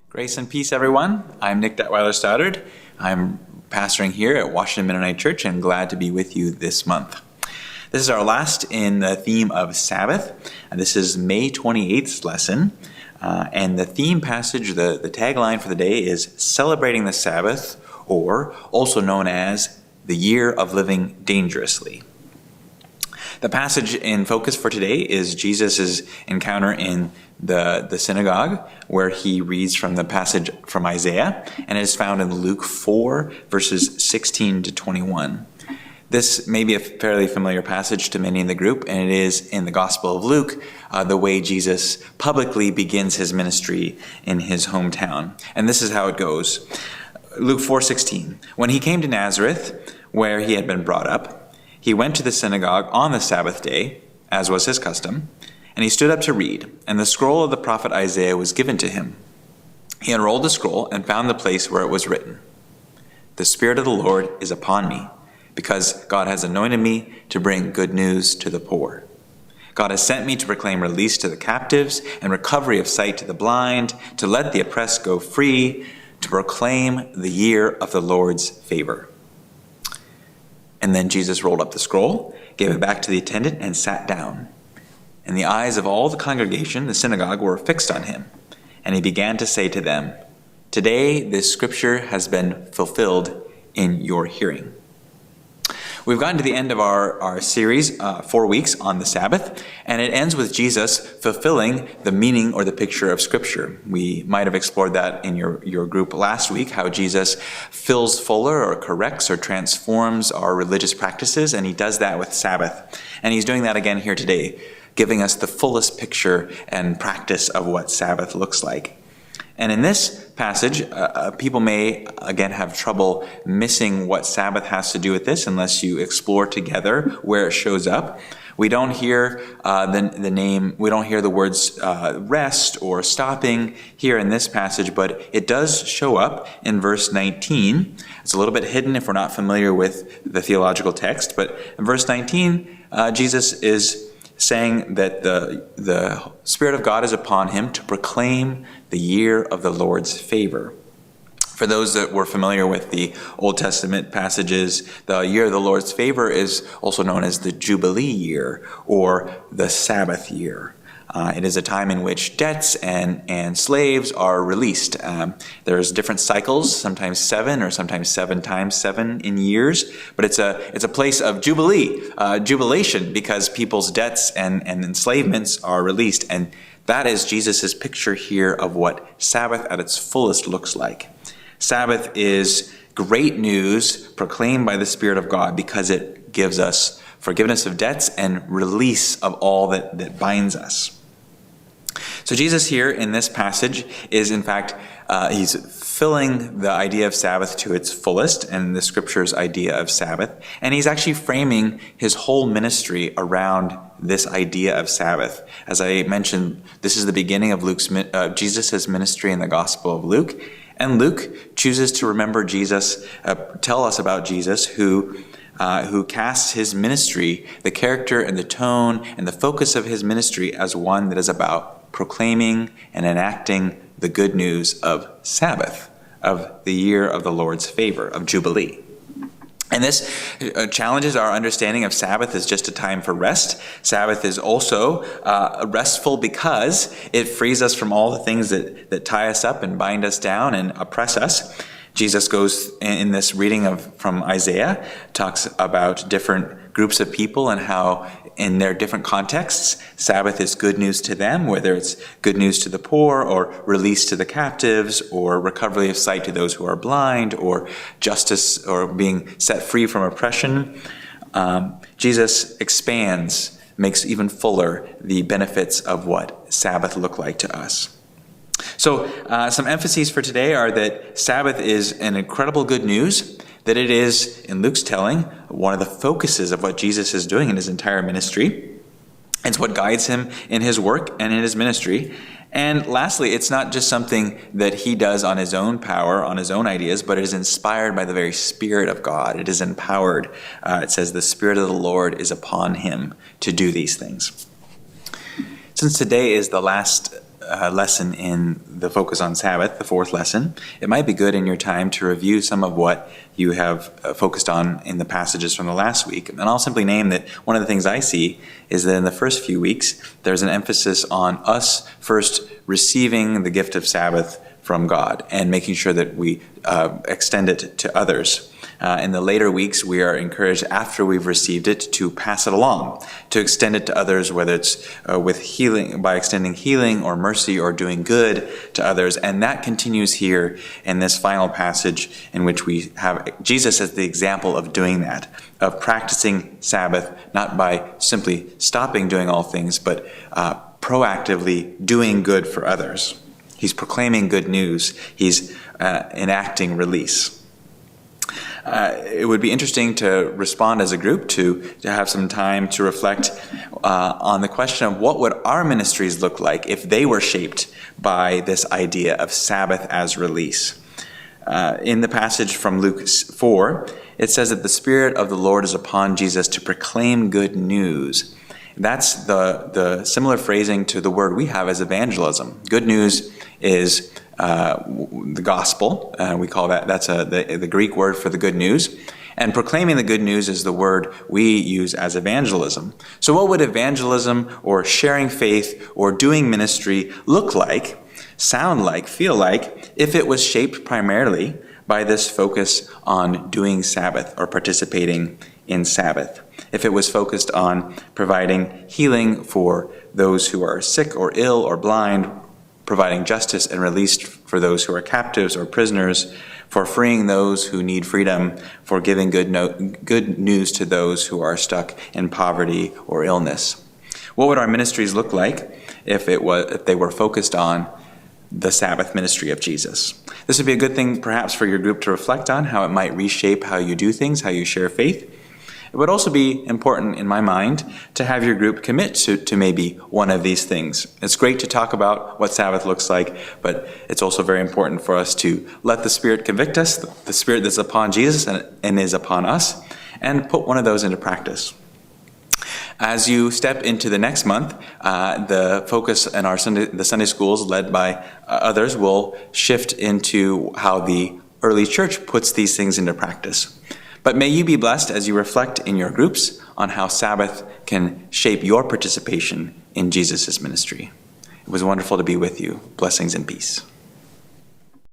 Grace and peace, everyone. I'm Nick Detweiler-Stoddard. I'm pastoring here at Washington Mennonite Church and glad to be with you this month. This is our last in the theme of Sabbath. This is May 28th's lesson. And the theme passage, the tagline for the day is Celebrating the Sabbath, or also known as the Year of Living Dangerously. The passage in focus for today is Jesus' encounter in the synagogue, where he reads from the passage from Isaiah, and it is found in Luke 4, verses 16 to 21. This may be a fairly familiar passage to many in the group, and it is in the Gospel of Luke, the way Jesus publicly begins his ministry in his hometown. And this is how it goes. Luke 4:16. When he came to Nazareth, where he had been brought up, he went to the synagogue on the Sabbath day, as was his custom, and he stood up to read, and the scroll of the prophet Isaiah was given to him. He unrolled the scroll and found the place where it was written, "The Spirit of the Lord is upon me, because God has anointed me to bring good news to the poor. God has sent me to proclaim release to the captives and recovery of sight to the blind, to let the oppressed go free, to proclaim the year of the Lord's favor." And then Jesus rolled up the scroll, gave it back to the attendant, and sat down. And the eyes of all the congregation, the synagogue, were fixed on him. And he began to say to them, "Today this scripture has been fulfilled in your hearing." We've gotten to the end of our series, 4 weeks on the Sabbath, and it ends with Jesus fulfilling the meaning or the picture of Scripture. We might have explored that in your group last week, how Jesus fills fuller or corrects or transforms our religious practices, and he does that with Sabbath. And he's doing that again here today, giving us the fullest picture and practice of what Sabbath looks like. And in this passage, people may, again, have trouble missing what Sabbath has to do with this unless you explore together where it shows up. We don't hear we don't hear the words rest or stopping here in this passage, but it does show up in verse 19. It's a little bit hidden if we're not familiar with the theological text, but in verse 19, Jesus is saying that the Spirit of God is upon him to proclaim the year of the Lord's favor. For those that were familiar with the Old Testament passages, the year of the Lord's favor is also known as the Jubilee year or the Sabbath year. It is a time in which debts and slaves are released. There's different cycles, sometimes 7 or sometimes 7 times 7 in years, but it's a place of jubilation, because people's debts and enslavements are released. And that is Jesus' picture here of what Sabbath at its fullest looks like. Sabbath is great news proclaimed by the Spirit of God because it gives us forgiveness of debts and release of all that binds us. So Jesus here in this passage is, in fact, he's filling the idea of Sabbath to its fullest and the Scripture's idea of Sabbath. And he's actually framing his whole ministry around this idea of Sabbath. As I mentioned, this is the beginning of Jesus' ministry in the Gospel of Luke. And Luke chooses to remember Jesus, tell us about Jesus, who casts his ministry, the character and the tone and the focus of his ministry, as one that is about proclaiming and enacting the good news of Sabbath, of the year of the Lord's favor, of Jubilee. And this challenges our understanding of Sabbath as just a time for rest. Sabbath is also restful because it frees us from all the things that tie us up and bind us down and oppress us. Jesus goes in this reading from Isaiah, talks about different groups of people and how in their different contexts, Sabbath is good news to them, whether it's good news to the poor or release to the captives or recovery of sight to those who are blind or justice or being set free from oppression. Jesus expands, makes even fuller the benefits of what Sabbath look like to us. So some emphases for today are that Sabbath is an incredible good news, that it is, in Luke's telling, one of the focuses of what Jesus is doing in his entire ministry. It's what guides him in his work and in his ministry. And lastly, it's not just something that he does on his own power, on his own ideas, but it is inspired by the very Spirit of God. It is empowered. It says the Spirit of the Lord is upon him to do these things. Since today is the last lesson in the focus on Sabbath, the fourth lesson, it might be good in your time to review some of what you have focused on in the passages from the last week. And I'll simply name that one of the things I see is that in the first few weeks, there's an emphasis on us first receiving the gift of Sabbath from God and making sure that we extend it to others. In the later weeks, we are encouraged, after we've received it, to pass it along, to extend it to others, whether it's with healing, by extending healing or mercy or doing good to others. And that continues here in this final passage, in which we have Jesus as the example of doing that, of practicing Sabbath, not by simply stopping doing all things, but proactively doing good for others. He's proclaiming good news. He's enacting release. It would be interesting to respond as a group, to have some time to reflect on the question of what would our ministries look like if they were shaped by this idea of Sabbath as release. In the passage from Luke 4, it says that the Spirit of the Lord is upon Jesus to proclaim good news. That's the similar phrasing to the word we have as evangelism. Good news is the gospel. We call that's the Greek word for the good news. And proclaiming the good news is the word we use as evangelism. So what would evangelism or sharing faith or doing ministry look like, sound like, feel like, if it was shaped primarily by this focus on doing Sabbath or participating in Sabbath? If it was focused on providing healing for those who are sick or ill or blind, providing justice and release for those who are captives or prisoners, for freeing those who need freedom, for giving good news to those who are stuck in poverty or illness. What would our ministries look like if they were focused on the Sabbath ministry of Jesus? This would be a good thing perhaps for your group to reflect on, how it might reshape how you do things, how you share faith. It would also be important, in my mind, to have your group commit to maybe one of these things. It's great to talk about what Sabbath looks like, but it's also very important for us to let the Spirit convict us, the Spirit that's upon Jesus and is upon us, and put one of those into practice. As you step into the next month, the focus in the Sunday schools led by others will shift into how the early church puts these things into practice. But may you be blessed as you reflect in your groups on how Sabbath can shape your participation in Jesus' ministry. It was wonderful to be with you. Blessings and peace.